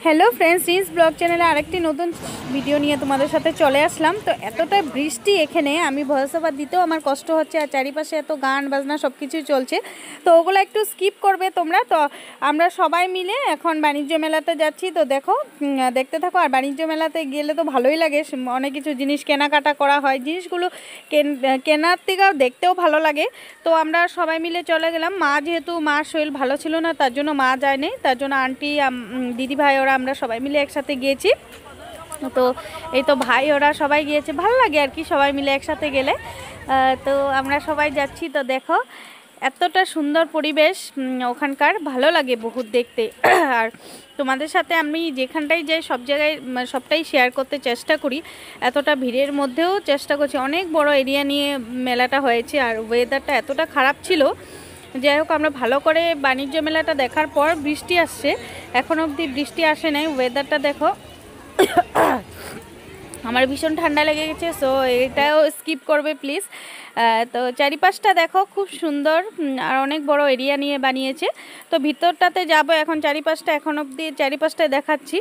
Hello friends, rinse blog চ্যানেলে আরেকটি নতুন ভিডিও নিয়ে তোমাদের সাথে চলে আসলাম। তো এতটা বৃষ্টি এখানে, আমি ভয়েস ওভার দিতেও আমার কষ্ট হচ্ছে, আর চারিপাশে এত গান বাজনা সব কিছুই চলছে, তো ওগুলো একটু স্কিপ করবে তোমরা। তো আমরা সবাই মিলে এখন বাণিজ্য মেলাতে যাচ্ছি। তো দেখো, দেখতে থাকো। আর বাণিজ্য মেলাতে গেলে তো ভালোই লাগে, অনেক কিছু জিনিস কেনাকাটা করা হয়, জিনিসগুলো কেনার থেকেও দেখতেও ভালো লাগে। তো আমরা সবাই মিলে চলে গেলাম। মা যেহেতু মার শরীর ভালো ছিল না, তার জন্য মা যায়নি, তার জন্য আন্টি, দিদি ভাই ওরা আমরা সবাই মিলে একসাথে গিয়েছি। তো এই তো ভাই ওরা সবাই গিয়েছে, ভালো লাগে আর কি সবাই মিলে একসাথে গেলে। তো আমরা সবাই যাচ্ছি। তো দেখো এতটা সুন্দর পরিবেশ ওখানকার, ভালো লাগে বহুত দেখতে। আর তোমাদের সাথে আমি যেখানটাই যাই সব জায়গায় সবটাই শেয়ার করতে চেষ্টা করি। এতটা ভিড়ের মধ্যেও চেষ্টা করছি। অনেক বড় এরিয়া নিয়ে মেলাটা হয়েছে, আর ওয়েদারটা এতটা খারাপ ছিল। যাই হোক, আমরা ভালো করে বাণিজ্য মেলাটা দেখার পর বৃষ্টি আসছে, এখন অবধি বৃষ্টি আসে নাই। ওয়েদারটা দেখো, আমার ভীষণ ঠান্ডা লেগে গেছে, সো এটাও স্কিপ করবে প্লিজ। তো চারিপাশটা দেখো খুব সুন্দর, আর অনেক বড় এরিয়া নিয়ে বানিয়েছে। তো ভিতরটাতে যাব এখন। চারিপাশটা এখন অবধি চারিপাশটায় দেখাচ্ছি।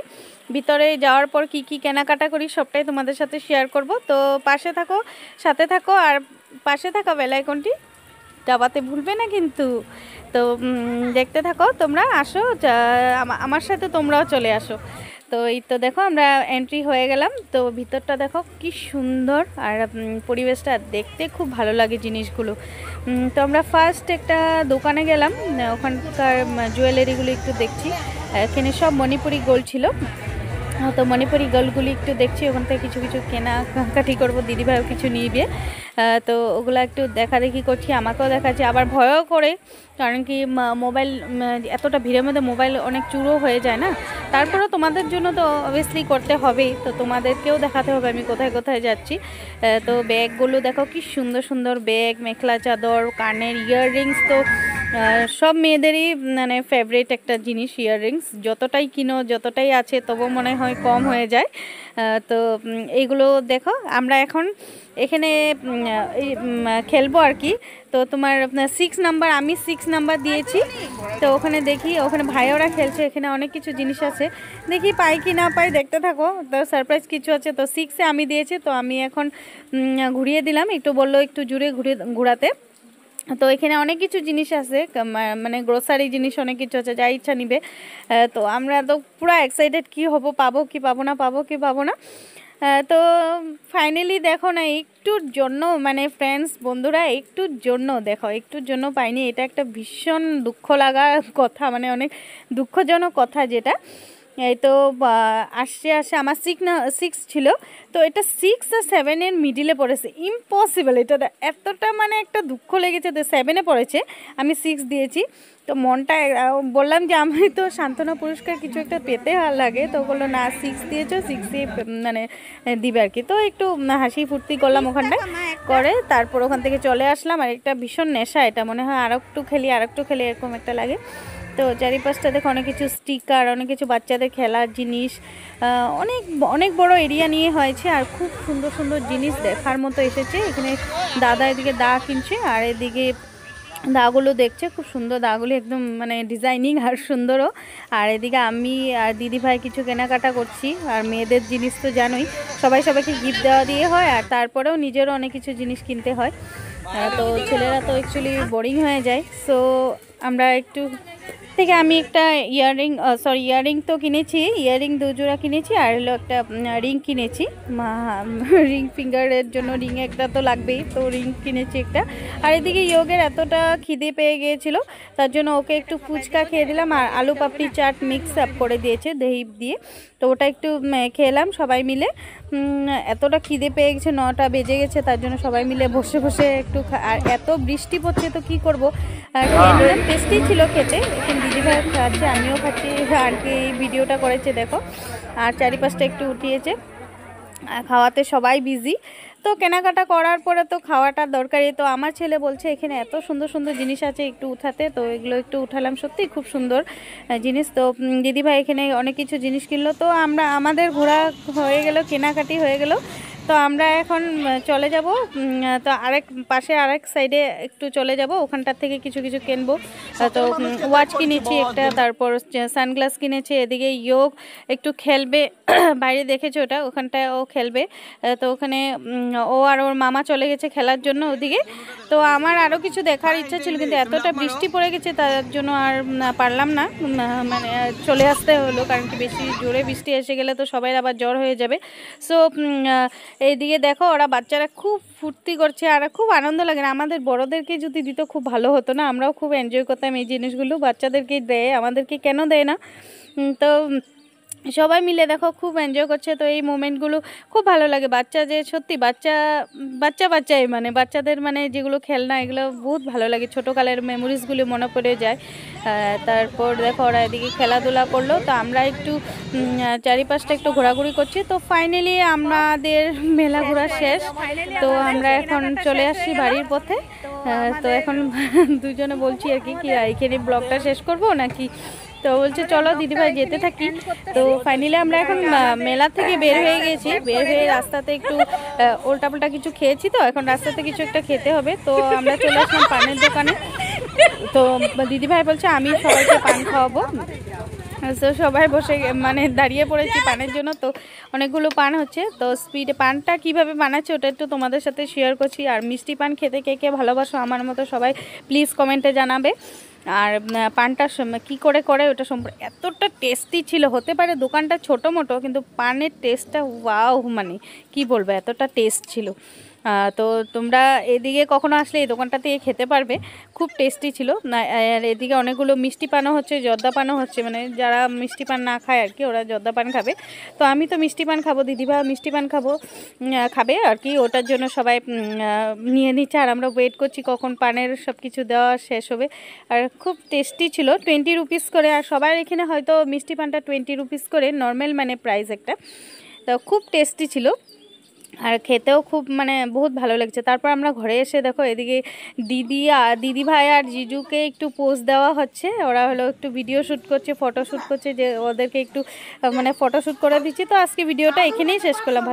ভিতরে যাওয়ার পর কি কি কেনাকাটা করি সবটাই তোমাদের সাথে শেয়ার করব। তো পাশে থাকো, সাথে থাকো, আর পাশে থাকা বেল আইকনটি দাবাতে ভুলবে না কিন্তু। তো দেখতে থাকো, তোমরা আসো আমার সাথে, তোমরাও চলে আসো। তো এই তো দেখো আমরা এন্ট্রি হয়ে গেলাম। তো ভিতরটা দেখো কি সুন্দর, আর পরিবেশটা দেখতে খুব ভালো লাগে জিনিসগুলো। তো আমরা ফার্স্ট একটা দোকানে গেলাম, ওখানকার জুয়েলারিগুলো একটু দেখছি। এখানে সব মণিপুরি গোল্ড ছিল, তো মণিপুরি গোল্ডগুলি একটু দেখছি। ওখান থেকে কিছু কিছু কেনাকাটি করবো, দিদিভাইও কিছু নিয়ে। তো ওগুলো একটু দেখাদেখি করছি, আমাকেও দেখাচ্ছি, আবার ভয়ও করে, কারণ কি মোবাইল এতটা ভিড়ের মধ্যে মোবাইল অনেক চুরো হয়ে যায় না। তারপরেও তোমাদের জন্য তো অবভিয়াসলি করতে হবেই, তো তোমাদেরকেও দেখাতে হবে আমি কোথায় কোথায় যাচ্ছি। তো ব্যাগগুলো দেখো কি সুন্দর সুন্দর ব্যাগ, মেখলা চাদর, কানের ইয়াররিংস। তো সব মেয়েদেরই মানে ফেভারিট একটা জিনিস ইয়াররিংস, যতটাই কিনো যতটাই আছে তবু মনে হয় কম হয়ে যায়। তো এইগুলো দেখো, আমরা এখন এখানে খেলবো আর কি। তো তোমার 6 নাম্বার, আমি 6 নাম্বার দিয়েছি। তো ওখানে দেখি, ওখানে ভাইওরা খেলছে, এখানে অনেক কিছু জিনিস আছে, দেখি পাই কি না পাই, দেখতে থাকো। তো সারপ্রাইজ কিছু আছে। তো 6-এ আমি দিয়েছি, তো আমি এখন ঘুরিয়ে দিলাম, একটু বললো একটু জুড়ে ঘুরাতে। তো এখানে অনেক কিছু জিনিস আছে, মানে গ্রোসারি জিনিস অনেক কিছু আছে, যা ইচ্ছা নিবে। তো আমরা তো পুরো এক্সাইটেড, কি হবো, পাবো কি পাবো না, পাবো কি পাবো না। তো ফাইনালি দেখো না, একটুর জন্য মানে ফ্রেন্ডস বন্ধুরা একটুর জন্য দেখো, একটুর জন্য পাইনি। এটা একটা ভীষণ দুঃখ লাগার কথা, মানে অনেক দুঃখজনক কথা যেটা। এই তো আসছে আমার 6 ছিল, তো এটা 6 আর 7-এর মিডিলে পড়েছে, ইম্পসিবল। এটা এতটা মানে একটা দুঃখ লেগেছে। তো 7-এ পড়েছে, আমি 6 দিয়েছি। তো মনটা বললাম যে আমি তো সান্ত্বনা পুরস্কার কিছু একটা পেতে লাগে, তো বললো না 6 দিয়েছো, 6-ই মানে দিবে আর কি। তো একটু হাসি ফুর্তি করলাম ওখানটায় করে, তারপর ওখান থেকে চলে আসলাম। আর একটা ভীষণ নেশা, এটা মনে হয় আর একটু খেলি এরকম একটা লাগে। তো চারিপাশটা দেখো অনেক কিছু স্টিকার, অনেক কিছু বাচ্চাদের খেলার জিনিস, অনেক অনেক বড় এরিয়া নিয়ে হয়েছে, আর খুব সুন্দর সুন্দর জিনিস দেখার মতো এসেছে। এখানে দাদা এদিকে দা কিনছে, আর এদিকে দাগুলো দেখছে, খুব সুন্দর দাগুলি, একদম মানে ডিজাইনিং আর সুন্দরও। আর এদিকে আমি আর দিদিভাই কিছু কেনাকাটা করছি। আর মেয়েদের জিনিস তো জানোই, সবাইকে গিফট দেওয়া দিয়ে হয়, আর তারপরেও নিজেরও অনেক কিছু জিনিস কিনতে হয়। তো ছেলেরা তো অ্যাকচুয়ালি বোরিং হয়ে যায়, সো আমরা একটু থেকে আমি একটা ইয়াররিং তো কিনেছি, ইয়াররিং 2 জোড়া কিনেছি, আর হলো একটা রিং কিনেছি। রিং ফিঙ্গারের জন্য রিং একটা তো লাগবেই, তো রিং কিনেছি একটা। আর এদিকে ইয়োগের এতটা খিদে পেয়ে গিয়েছিল, তার জন্য ওকে একটু ফুচকা খেয়ে দিলাম, আর আলু পাপড়ি চাট মিক্স আপ করে দিয়েছে দহি দিয়ে, তো ওটা একটু খেলাম সবাই মিলে। এতটা খিদে পেয়ে গেছে, 9টা বেজে গেছে, তার জন্য সবাই মিলে বসে বসে একটু, আর এত বৃষ্টি পড়ছে তো কি করবো। টেস্টি ছিল খেতে। এখানে দিদিভাই খাচ্ছে, আমিও খাচ্ছি, আর কি এই ভিডিওটা করেছে দেখো। আর চারিপাশটা একটু উঠিয়েছে, খাওয়াতে সবাই বিজি। তো কেনাকাটা করার পরে তো খাওয়াটা দরকারি। তো আমার ছেলে বলছে এখানে এত সুন্দর সুন্দর জিনিস আছে একটু উঠাতে, তো এগুলো একটু উঠালাম, সত্যি খুব সুন্দর জিনিস। তো দিদিভাই এখানে অনেক কিছু জিনিস কিনলো, তো আমাদের ঘোরা হয়ে গেল, কেনাকাটি হয়ে গেল। তো আমরা এখন চলে যাব, তো পাশে আরেক সাইডে একটু চলে যাব, ওখানটার থেকে কিছু কিছু কিনবো। তো ওয়াচ কিনেছি একটা, তারপর সানগ্লাস কিনেছি। এদিকে ইয়োগ একটু খেলবে বাইরে, দেখেছো ওটা, ওখানটায় ও খেলবে। তো ওখানে ও আর ওর মামা চলে গেছে খেলার জন্য ওদিকে। তো আমার আরও কিছু দেখার ইচ্ছা ছিল, কিন্তু এতটা বৃষ্টি পড়ে গেছে তার জন্য আর পারলাম না, মানে চলে আসতে হলো, কারণ কি বেশি জোরে বৃষ্টি এসে গেলে তো সবাই আবার জ্বর হয়ে যাবে। সো এইদিকে দেখো ওরা বাচ্চারা খুব ফুর্তি করছে আর খুব আনন্দ লাগে। আমাদের বড়োদেরকে যদি দিত খুব ভালো হতো না, আমরাও খুব এনজয় করতাম এই জিনিসগুলো। বাচ্চাদেরকেই দেয়, আমাদেরকে কেন দেয় না? তো সবাই মিলে দেখো খুব এনজয় করছে। তো এই মোমেন্টগুলো খুব ভালো লাগে। বাচ্চা যে সত্যি বাচ্চাই, মানে বাচ্চাদের মানে যেগুলো খেলনা, এগুলো বহুত ভালো লাগে, ছোটোকালের মেমোরিজগুলো মনে পড়ে যায়। তারপর দেখো ওরা এদিকে খেলাধুলা করলো, তো আমরা একটু চারিপাশটা একটু ঘোরাঘুরি করছি। তো ফাইনালি আমাদের মেলা ঘোরা শেষ, তো আমরা এখন চলে আসছি বাড়ির পথে। তো এখন দুজনে বলছি আর কি এইখানে ব্লগটা শেষ করবো নাকি, তো বলছে চলো দিদিভাই যেতে থাকি। তো ফাইনালি আমরা এখন মেলা থেকে বের হয়ে গেছি, বের হয়ে রাস্তাতে একটু উল্টাপাল্টা কিছু খেয়েছি, তো এখন রাস্তাতে কিছু একটা খেতে হবে। তো আমরা চলে আসলাম পানের দোকানে। তো দিদিভাই বলছে আমি সবাইকে পান খাওয়াবো। তো সবাই বসে মানে দাঁড়িয়ে পড়েছি পানের জন্য। তো অনেকগুলো পান হচ্ছে, তো স্পিডে পানটা কিভাবে বানাচ্ছে ওটা একটু তোমাদের সাথে শেয়ার করছি। আর মিষ্টি পান খেতে কে কে ভালোবাসো আমার মতো সবাই প্লিজ কমেন্টে জানাবে। আর পানটা কি করে ওটা সম্পর্কে এতটা টেস্টি ছিল। হতে পারে দোকানটা ছোটো মোটো, কিন্তু পানের টেস্টটা ওয়াও, মানে কি বলবো, এতটা টেস্ট ছিল। তো তোমরা এদিকে কখনো আসলে এই দোকানটাতে খেতে পারবে, খুব টেস্টি ছিল। আর এদিকে অনেকগুলো মিষ্টি পানও হচ্ছে, জর্দা পানও হচ্ছে, মানে যারা মিষ্টি পান না খায় আর কি ওরা জর্দা পান খাবে। তো আমি তো মিষ্টি পান খাবো, দিদিভাই মিষ্টি পান খাবে আর কি, ওটার জন্য সবাই নিয়ে নিচ্ছে। আর আমরা ওয়েট করছি কখন পানের সব কিছু দেওয়া শেষ হবে। আর খুব টেস্টি ছিল, 20 রুপিস করে। আর সবার এখানে হয়তো মিষ্টি পানটা 20 রুপিস করে নর্মাল মানে প্রাইস একটা। তো খুব টেস্টি ছিল আর খেতেও খুব মানে বহুত ভালো লাগছে। তারপর আমরা ঘরে এসে দেখো এদিকে দিদিভাই আর জিজুকে একটু পোজ দেওয়া হচ্ছে। ওরা হলো একটু ভিডিও শ্যুট করছে, ফটো শ্যুট করছে, যে ওদেরকে একটু মানে ফটো শ্যুট করে দিচ্ছি। তো আজকে ভিডিওটা এখানেই শেষ করলাম।